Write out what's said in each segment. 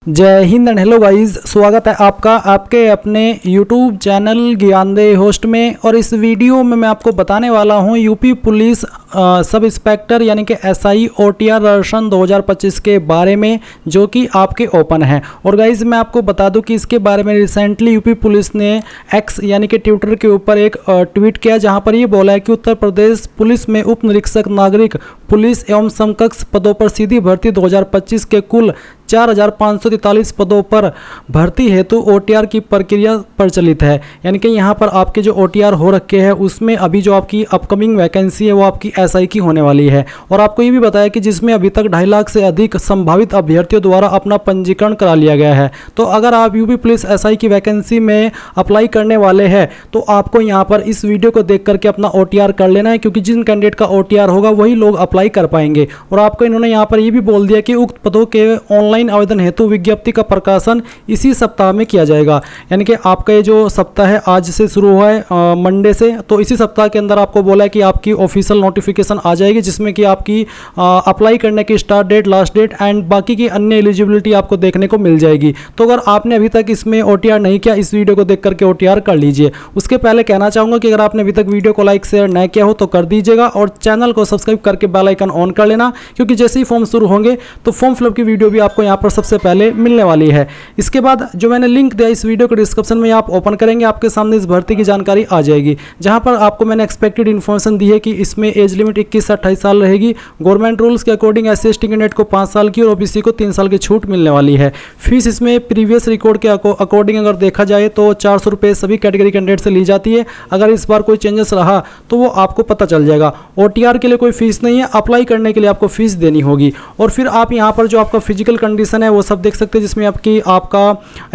जय Hind and hello guys, स्वागत है आपका आपके अपने YouTube चैनल ज्ञानदेह होस्ट में। और इस वीडियो में मैं आपको बताने वाला हूं यूपी पुलिस सब इंस्पेक्टर यानी कि SI OTR वर्षन 2025 के बारे में, जो कि आपके ओपन है। और गाइस मैं आपको बता दूं कि इसके बारे में रिसेंटली यूपी पुलिस ने X यानी कि ट्विटर के ऊपर एक ट्वीट किया, जहां पर ये बोला है कि उत्तर प्रदेश पुलिस में उप निरीक्षक नागरिक पुलिस एवं समकक्ष पदों पर सीधी भर्ती 2025 के कुल 4543 पदों पर भर्ती हेतु OTR की प्रक्रिया प्रचलित है। यानी कि यहाँ पर आपके जो OTR हो रखे हैं उसमें अभी जो आपकी अपकमिंग वैकेंसी है वो आपकी SI की होने वाली है। और आपको ये भी बताया कि जिसमें अभी तक 2.5 लाख से अधिक संभावित अभ्यर्थियों द्वारा अपना पंजीकरण करा लिया गया है। तो अगर आप यूपी पुलिस SI की वैकेंसी में अप्लाई करने वाले हैं तो आपको यहाँ पर इस वीडियो को देख करके अपना OTR कर लेना है, क्योंकि जिन कैंडिडेट का OTR होगा वही लोग अप्लाई कर पाएंगे। और आपको इन्होंने यहाँ पर ये भी बोल दिया कि उक्त पदों के ऑनलाइन आवेदन हेतु विज्ञप्ति का प्रकाशन इसी सप्ताह में किया जाएगा। यानी कि आपका ये जो सप्ताह है आज से शुरू हुआ है मंडे से, तो इसी सप्ताह के अंदर आपको बोला है कि आपकी ऑफिशियल नोटिफिकेशन आ जाएगी, जिसमें कि आपकी अप्लाई करने की start date, last date and बाकी की अन्य एलिजिबिलिटी आपको देखने को मिल जाएगी। तो अगर आपने अभी तक इसमें OTR नहीं किया, इस वीडियो को देख करके OTR कर लीजिए। उसके पहले कहना चाहूँगा कि अगर आपने अभी तक वीडियो को लाइक शेयर नहीं किया हो तो कर दीजिएगा, और चैनल को सब्सक्राइब करके बेल आइकन ऑन कर लेना, क्योंकि जैसे ही फॉर्म शुरू होंगे तो फॉर्म फिलअप की वीडियो भी आपको यहाँ पर सबसे पहले मिलने वाली है। इसके बाद जो मैंने लिंक दिया इस वीडियो के डिस्क्रिप्शन में, आप ओपन करेंगे आपके सामने इस भर्ती की जानकारी आ जाएगी, जहां पर आपको मैंने एक्सपेक्टेड इन्फॉर्मेशन दी है कि इसमें एज लिमिट 21 से 28 साल रहेगी। गवर्नमेंट रूल्स के अकॉर्डिंग SC ST कैंडिडेट को 5 साल की और OBC को 3 साल की छूट मिलने वाली है। फीस इसमें प्रीवियस रिकॉर्ड के अकॉर्डिंग अगर देखा जाए तो 400 रुपये सभी कैटेगरी कैंडिडेट से ली जाती है। अगर इस बार कोई चेंजेस रहा तो वो आपको पता चल जाएगा। OTR के लिए कोई फीस नहीं है, अप्लाई करने के लिए आपको फीस देनी होगी। और फिर आप यहाँ पर जो आपका फिजिकल कंडीशन है वो सब देख सकते हैं, जिसमें आपका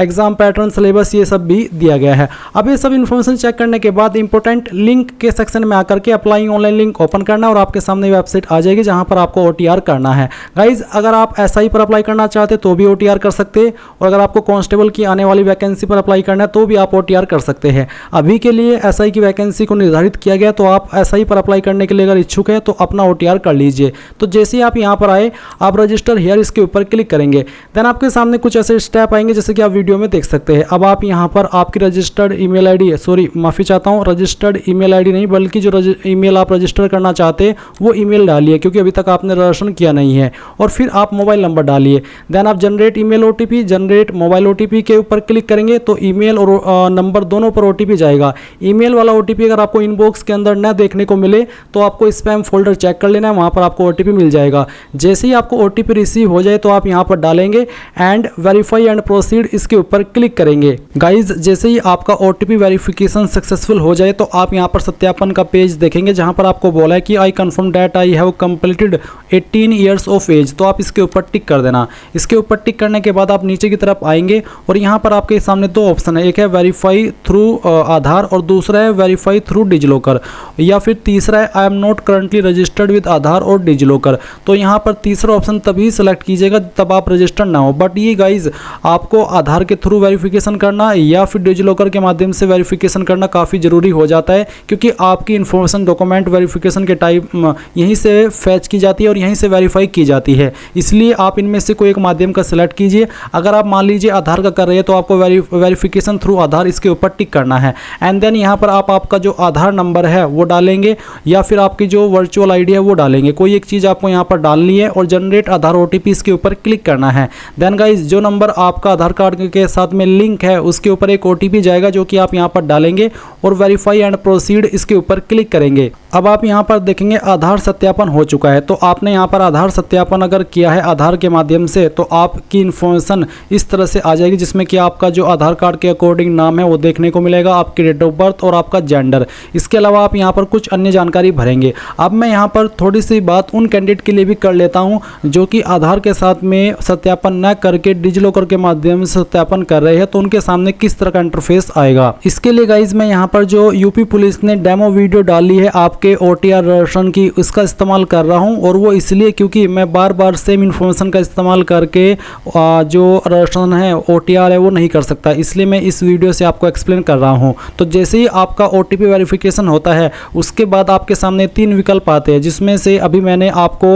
एग्जाम पैटर्न, सिलेबस, ये सब भी दिया गया है। अब ये सब इन्फॉर्मेशन चेक करने के बाद इंपॉर्टेंट लिंक के सेक्शन में आकर के अप्लाई ऑनलाइन लिंक ओपन करना है और आपके सामने वेबसाइट आ जाएगी जहां पर आपको OTR करना है। गाइज अगर आप SI पर अप्लाई करना चाहते तो भी OTR कर सकते हैं, और अगर आपको कांस्टेबल की आने वाली वैकेंसी पर अप्लाई करना है तो भी आप OTR कर सकते हैं। अभी के लिए SI की वैकेंसी को निर्धारित किया गया, तो आप SI पर अप्लाई करने के लिए अगर इच्छुक है तो अपना OTR कर लीजिए। तो जैसे ही आप यहाँ पर आए, आप रजिस्टर हियर इसके ऊपर क्लिक करेंगे, देन आपके सामने कुछ ऐसे स्टेप आएंगे जैसे कि आप वीडियो में देख सकते हैं। अब आप यहाँ पर आपकी रजिस्टर्ड ईमेल आईडी, सॉरी माफ़ी चाहता हूँ, रजिस्टर्ड ईमेल आईडी नहीं बल्कि जो ईमेल आप रजिस्टर करना चाहते हैं वो ईमेल डालिए, क्योंकि अभी तक आपने रजिस्ट्रेशन किया नहीं है। और फिर आप मोबाइल नंबर डालिए, देन आप generate email OTP, generate mobile OTP के ऊपर क्लिक करेंगे तो ईमेल और नंबर दोनों पर OTP जाएगा। ईमेल वाला OTP अगर आपको इनबॉक्स के अंदर न देखने को मिले तो आपको स्पैम फोल्डर चेक कर लेना है, वहाँ पर आपको OTP मिल जाएगा। जैसे ही आपको OTP रिसीव हो जाए तो आप यहाँ पर डालेंगे एंड वेरीफाई एंड प्रोसीड इसके ऊपर क्लिक करेंगे। गाइज जैसे ही आपका OTP वेरिफिकेशन सक्सेसफुल हो जाए तो आप यहाँ पर सत्यापन का पेज देखेंगे, जहाँ पर आपको बोला है कि I confirm that I have completed 18 years of age. तो आप इसके ऊपर टिक कर देना। इसके ऊपर टिक करने के बाद आप नीचे की तरफ आएंगे और यहाँ पर आपके सामने 2 ऑप्शन है, एक है वेरीफाई थ्रू आधार और दूसरा है वेरीफाई थ्रू डिजिलॉकर, या फिर तीसरा है I am not currently registered with Aadhaar और डिजिलॉकर। तो यहाँ पर तीसरा ऑप्शन तभी सेलेक्ट कीजिएगा तब आप रजिस्टर्ड ना हो। बट ये गाइज आपको आधार के थ्रू वेरिफिकेशन करना या फिर डिजिलॉकर के माध्यम से वेरिफिकेशन करना काफ़ी ज़रूरी हो जाता है, क्योंकि आपकी इन्फॉर्मेशन डॉक्यूमेंट वेरिफिकेशन के टाइप यहीं से फैच की जाती है और यहीं से वेरीफाई की जाती है। इसलिए आप इनमें से कोई एक माध्यम का सिलेक्ट कीजिए। अगर आप मान लीजिए आधार का कर रहे हैं तो आपको वेरिफिकेशन थ्रू आधार इसके ऊपर टिक करना है। एंड देन यहाँ पर आप आपका जो आधार नंबर है वो डालेंगे या फिर आपकी जो वर्चुअल ID है वो डालेंगे। कोई एक चीज़ आपको यहाँ पर डालनी है और जनरेट आधार OTP इसके ऊपर क्लिक करना है। देन गाइज जो नंबर आपका आधार कार्ड के साथ में लिंक है उसके ऊपर एक OTP जाएगा, जो कि आप यहाँ पर डालेंगे और वेरीफाई एंड प्रोसीड इसके ऊपर क्लिक करेंगे। अब आप यहाँ पर देखेंगे आधार सत्यापन हो चुका है। तो आपने यहाँ पर आधार सत्यापन अगर किया है आधार के माध्यम से तो आपकी इन्फॉर्मेशन इस तरह से आ जाएगी, जिसमें कि आपका जो आधार कार्ड के अकॉर्डिंग नाम है वो देखने को मिलेगा, आपकी डेट ऑफ बर्थ और आपका जेंडर। इसके अलावा आप यहाँ पर कुछ अन्य जानकारी भरेंगे। अब मैं यहाँ पर थोड़ी सी बात उन कैंडिडेट के लिए भी कर लेता हूँ जो कि आधार के साथ में सत्यापन न करके डिजिलॉकर के माध्यम से सत्यापन कर रहे हैं, तो उनके सामने किस तरह का इंटरफेस आएगा। इसके लिए गाइज मैं यहाँ पर जो यूपी पुलिस ने डेमो वीडियो डाली है आपके OTR राशन की उसका इस्तेमाल कर रहा हूं, और वो इसलिए क्योंकि मैं बार बार सेम इन्फॉर्मेशन का इस्तेमाल करके जो राशन है OTR है वो नहीं कर सकता, इसलिए मैं इस वीडियो से आपको एक्सप्लेन कर रहा हूं। तो जैसे ही आपका OTP वेरिफिकेशन होता है उसके बाद आपके सामने 3 विकल्प आते हैं, जिसमें से अभी मैंने आपको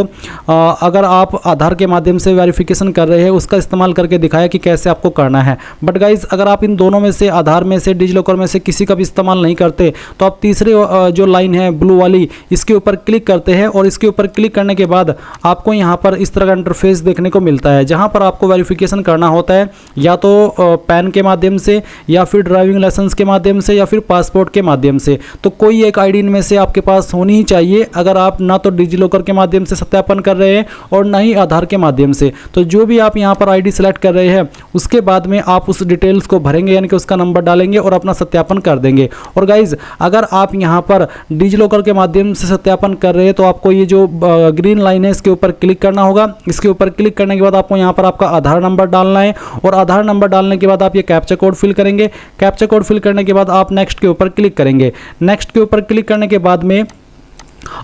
अगर आप आधार के माध्यम से वेरिफिकेशन कर रहे हैं उसका इस्तेमाल करके दिखाया कि कैसे आपको करना है। बट गाइज अगर आप इन दोनों में से, आधार में से, डिजिलॉकर में से किसी का भी इस्तेमाल नहीं करते तो आप तीसरे जो लाइन है ब्लू वाली, इसके ऊपर क्लिक करते हैं, और इसके ऊपर क्लिक करने के बाद आपको यहाँ पर इस तरह का इंटरफेस देखने को मिलता है, जहाँ पर आपको वेरिफिकेशन करना होता है या तो पैन के माध्यम से, या फिर ड्राइविंग लाइसेंस के माध्यम से, या फिर पासपोर्ट के माध्यम से। तो कोई एक आईडी इनमें से आपके पास होनी ही चाहिए, अगर आप ना तो डिजिलॉकर के माध्यम से सत्यापन कर रहे हैं और ना ही आधार के माध्यम से। तो जो भी आप यहाँ पर आईडी सेलेक्ट कर रहे हैं उसके बाद में आप उस डिटेल्स को भरेंगे, यानी कि उसका नंबर डालेंगे और अपना सत्यापन कर देंगे। और गाइज अगर आप यहाँ पर डिजिलॉकर के माध्यम से सत्यापन कर रहे हैं तो आपको ये जो ग्रीन लाइन है इसके ऊपर क्लिक करना होगा। इसके ऊपर क्लिक करने के बाद आपको यहाँ पर आपका आधार नंबर डालना है, और आधार नंबर डालने के बाद आप ये कैप्चा कोड फिल करेंगे। कैप्चा कोड फिल करने के बाद आप नेक्स्ट के ऊपर क्लिक करेंगे। नेक्स्ट के ऊपर क्लिक करने के बाद में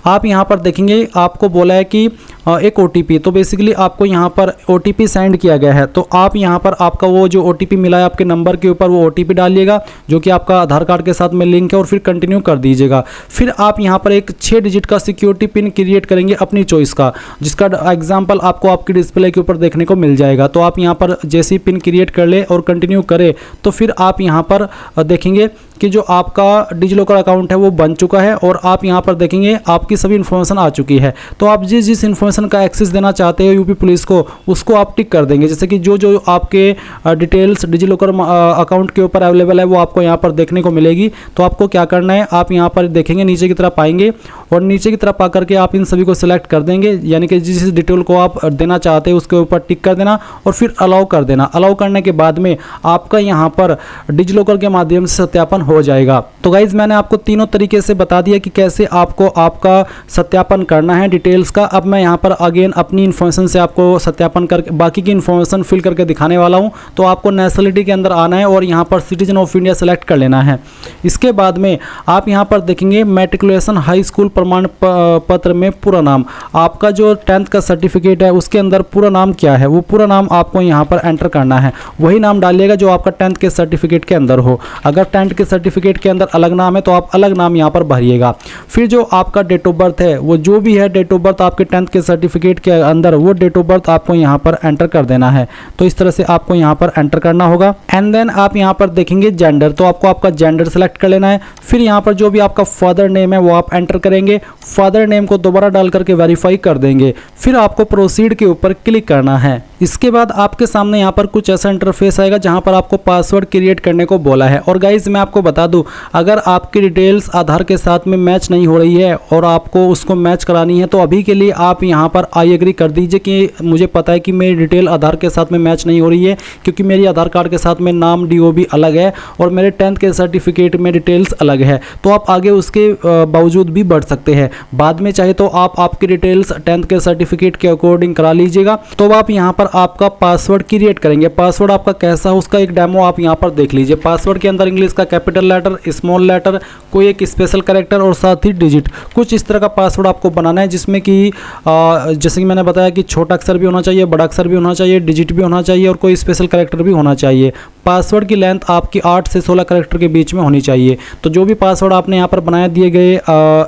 आप यहाँ पर देखेंगे आपको बोला है कि एक OTP, तो बेसिकली आपको यहाँ पर OTP सेंड किया गया है। तो आप यहाँ पर आपका वो जो OTP मिला है आपके नंबर के ऊपर वो OTP डालिएगा जो कि आपका आधार कार्ड के साथ में लिंक है, और फिर कंटिन्यू कर दीजिएगा। फिर आप यहाँ पर एक 6 डिजिट का सिक्योरिटी पिन क्रिएट करेंगे अपनी चॉइस का, जिसका एग्जाम्पल आपको आपकी डिस्प्ले के ऊपर देखने को मिल जाएगा। तो आप यहाँ पर जैसे ही पिन क्रिएट कर ले और कंटिन्यू करें तो फिर आप यहाँ पर देखेंगे कि जो आपका डिजिलॉकर अकाउंट है वो बन चुका है, और आप यहाँ पर देखेंगे आपकी सभी इन्फॉर्मेशन आ चुकी है। तो आप जिस इन्फॉर्मेशन का एक्सेस देना चाहते हो यूपी पुलिस को उसको आप टिक कर देंगे। जैसे कि जो आपके डिटेल्स डिजिलॉकर अकाउंट के ऊपर अवेलेबल है वो आपको यहाँ पर देखने को मिलेगी। तो आपको क्या करना है, आप यहाँ पर देखेंगे नीचे की तरफ आएंगे, और नीचे की तरफ आकर के आप इन सभी को सिलेक्ट कर देंगे, यानी कि जिस डिटेल को आप देना चाहते हैं उसके ऊपर टिक कर देना, और फिर अलाउ कर देना। अलाउ करने के बाद में आपका यहाँ पर डिजिलॉकर के माध्यम से सत्यापन हो जाएगा। तो गाइज मैंने आपको तीनों तरीके से बता दिया कि कैसे आपको आपका सत्यापन करना है डिटेल्स का। अब मैं यहाँ पर अगेन अपनी इन्फॉर्मेशन से आपको सत्यापन करके बाकी की इन्फॉर्मेशन फिल करके दिखाने वाला हूँ। तो आपको नेशनलिटी के अंदर आना है और यहाँ पर सिटीजन ऑफ इंडिया सेलेक्ट कर लेना है। इसके बाद में आप यहाँ पर देखेंगे मैट्रिकुलेशन हाई स्कूल प्रमाण पत्र में पूरा नाम, आपका जो 10th का सर्टिफिकेट है उसके अंदर पूरा नाम क्या है वो पूरा नाम आपको यहाँ पर एंटर करना है। वही नाम डालिएगा जो आपका 10th के सर्टिफिकेट के अंदर हो। अगर 10th के सर्टिफिकेट के अंदर अलग नाम है तो आप अलग नाम यहाँ पर भरिएगा। फिर जो आपका डेट ऑफ बर्थ है वो जो भी है डेट ऑफ बर्थ आपके 10th के सर्टिफिकेट के अंदर वो डेट ऑफ बर्थ आपको यहाँ पर एंटर कर देना है। तो इस तरह से आपको यहाँ पर एंटर करना होगा। एंड देन आप यहाँ पर देखेंगे जेंडर, तो आपको आपका जेंडर सेलेक्ट कर लेना है। फिर यहाँ पर जो भी आपका फादर नेम है वो आप एंटर करेंगे। फादर नेम को दोबारा डाल करके वेरीफाई कर देंगे। फिर आपको प्रोसीड के ऊपर क्लिक करना है। इसके बाद आपके सामने यहाँ पर कुछ ऐसा इंटरफेस आएगा जहाँ पर आपको पासवर्ड क्रिएट करने को बोला है। और गाइज मैं आपको बता दूं, अगर आपकी डिटेल्स आधार के साथ में मैच नहीं हो रही है और आपको उसको मैच करानी है तो अभी के लिए आप यहाँ पर आई एग्री कर दीजिए कि मुझे पता है कि मेरी डिटेल आधार के साथ में मैच नहीं हो रही है, क्योंकि मेरी आधार कार्ड के साथ में नाम DOB अलग है और मेरे 10th के सर्टिफिकेट में डिटेल्स अलग है। तो आप आगे उसके बावजूद भी बढ़ सकते हैं। बाद में चाहे तो आप आपकी डिटेल्स 10th के सर्टिफिकेट के अकॉर्डिंग करा लीजिएगा। तो आप यहाँ पर आपका पासवर्ड क्रिएट करेंगे। पासवर्ड आपका कैसा है उसका एक डेमो आप यहाँ पर देख लीजिए। पासवर्ड के अंदर इंग्लिश का कैपिटल लेटर, स्मॉल लेटर, कोई एक स्पेशल कैरेक्टर और साथ ही डिजिट, कुछ इस तरह का पासवर्ड आपको बनाना है, जिसमें कि जैसे कि मैंने बताया कि छोटा अक्षर भी होना चाहिए, बड़ा अक्षर भी होना चाहिए, डिजिट भी होना चाहिए और कोई स्पेशल कैरेक्टर भी होना चाहिए। पासवर्ड की लेंथ आपकी 8 से 16 कैरेक्टर के बीच में होनी चाहिए। तो जो भी पासवर्ड आपने यहाँ पर बनाया दिए गए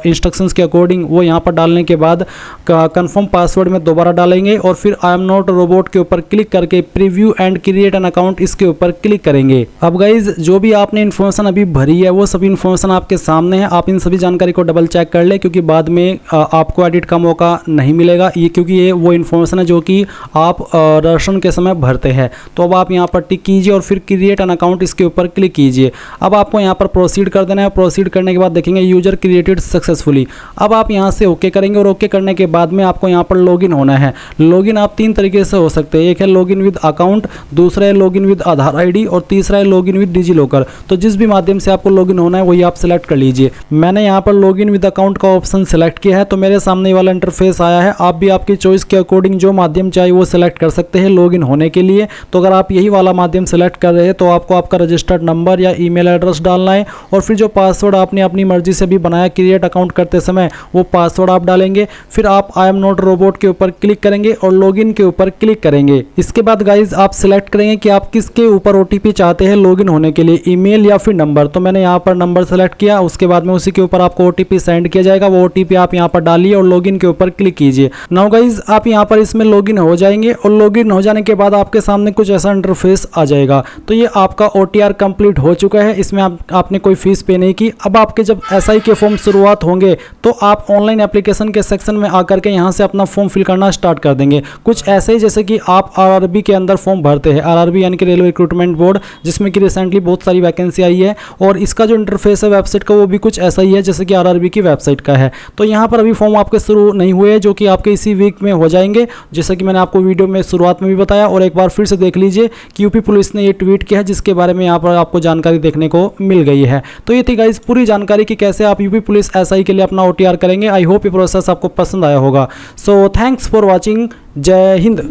इंस्ट्रक्शंस के अकॉर्डिंग वो यहाँ पर डालने के बाद कंफर्म पासवर्ड में दोबारा डालेंगे और फिर आई एम नॉट रोबोट के ऊपर क्लिक करके preview and create an account इसके ऊपर क्लिक करेंगे। अब गाइज जो भी आपने इन्फॉर्मेशन अभी भरी है वो सभी इन्फॉर्मेशन आपके सामने है। आप इन सभी जानकारी को डबल चेक कर ले, क्योंकि बाद में आपको एडिट का मौका नहीं मिलेगा ये, क्योंकि ये वो इन्फॉर्मेशन है जो कि आप राशन के समय भरते हैं। तो अब आप यहाँ पर टिक कीजिए और फिर क्रिएट एन अकाउंट इसके ऊपर क्लिक कीजिए। अब आपको यहाँ पर प्रोसीड कर देना है। प्रोसीड करने के बाद देखेंगे यूजर क्रिएटेड सक्सेसफुली। अब आप यहाँ से ओके करेंगे और ओके करने के बाद में आपको यहाँ पर लॉगिन होना है। लॉगिन आप 3 तरीके से हो सकते हैं। एक है लॉगिन विद अकाउंट, दूसरा है लॉगिन विद आधार आईडी और तीसरा है लॉगिन विद डिजिलॉकर। तो जिस भी माध्यम से आपको लॉगिन होना है वही आप सिलेक्ट कर लीजिए। मैंने यहाँ पर लॉगिन विद अकाउंट का ऑप्शन सेलेक्ट किया है, तो मेरे सामने वाला इंटरफेस आया है। आप भी आपकी चॉइस के अकॉर्डिंग जो माध्यम चाहिए वो सिलेक्ट कर सकते हैं लॉगिन होने के लिए। तो अगर आप यही वाला माध्यम सेलेक्ट कर रहे तो आपको आपका रजिस्टर्ड नंबर या ईमेल एड्रेस डालना है और फिर जो पासवर्ड आपने अपनी मर्जी से भी बनाया क्रिएट अकाउंट करते समय वो पासवर्ड आप डालेंगे। फिर आप आई एम नॉट रोबोट के ऊपर क्लिक करेंगे और लॉगिन के ऊपर क्लिक करेंगे। इसके बाद गाइज आप सिलेक्ट करेंगे कि आप किसके ऊपर ओटीपी चाहते हैं लॉगिन होने के लिए, ईमेल या फिर नंबर। तो मैंने यहाँ पर नंबर सेलेक्ट किया, उसके बाद में उसी के ऊपर आपको ओटीपी सेंड किया जाएगा। वो ओटीपी आप यहाँ पर डालिए और लॉगिन के ऊपर क्लिक कीजिए। नाउ गाइज आप यहाँ पर इसमें लॉगिन हो जाएंगे और लॉगिन हो जाने के बाद आपके सामने कुछ ऐसा इंटरफेस आ जाएगा। तो ये आपका OTR कंप्लीट हो चुका है, इसमें आपने कोई फीस पे नहीं की। अब आपके जब SI के फॉर्म शुरुआत होंगे तो आप ऑनलाइन एप्लीकेशन के सेक्शन में आकर के यहाँ से अपना फॉर्म फिल करना स्टार्ट कर देंगे। कुछ ऐसे ही जैसे कि आप RRB के अंदर फॉर्म भरते हैं, RRB यानी कि रेलवे रिक्रूटमेंट बोर्ड, जिसमें कि रिसेंटली बहुत सारी वैकेंसी आई है और इसका जो इंटरफेस है वेबसाइट का वो भी कुछ ऐसा ही है जैसे कि RRB की वेबसाइट का है। तो यहाँ पर अभी फॉर्म आपके शुरू नहीं हुए हैं, जो कि आपके इसी वीक में हो जाएंगे, जैसा कि मैंने आपको वीडियो में शुरुआत में भी बताया। और एक बार फिर से देख लीजिए कि यूपी पुलिस ने ये ट्वीट किया है जिसके बारे में यहाँ पर आपको जानकारी देखने को मिल गई है। तो ये थी गाइस पूरी जानकारी कि कैसे आप यूपी पुलिस SI के लिए अपना OTR करेंगे। आई होप ये प्रोसेस आपको पसंद आया होगा। So thanks for watching. जय हिंद।